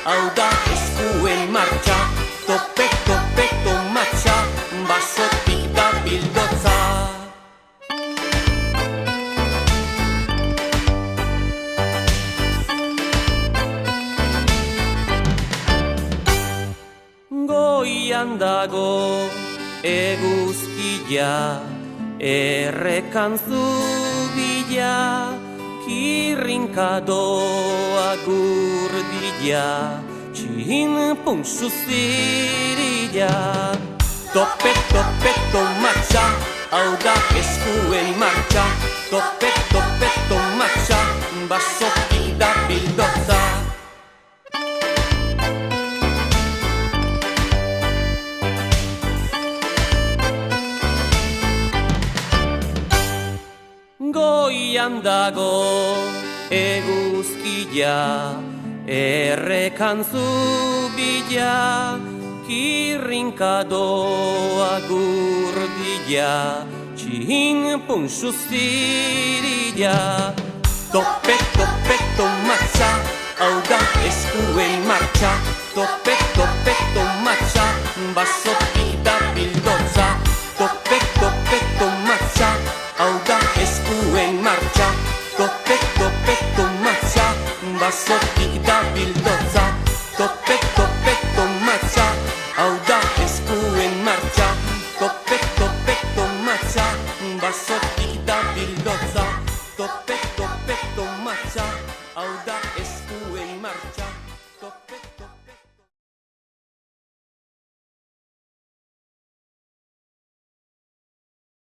hau da eskuen martxa. Tope, tope, tomatxa, basotik da bildotza. Goian dago eguzkia, errekan zubila, kirrinkadoa gurdila, txin puntsu zirila. Tope, tope, tomatxa, hau da eskuen martxa. Tope, tope, tomatxa, basotik da bildotza. Goian dago eguzkia, errekan zubila, kirrinkadoa gurdila, txin puntsu zirila. Tope, tope, tomatxa, hau da eskuen martxa. Tope, tope, tomatxa, basotik da bildotza. Tope, tope, tomatxa, hau da eskuen martxa. Tope, tope, tomatxa, basotik da bildotza. Tope,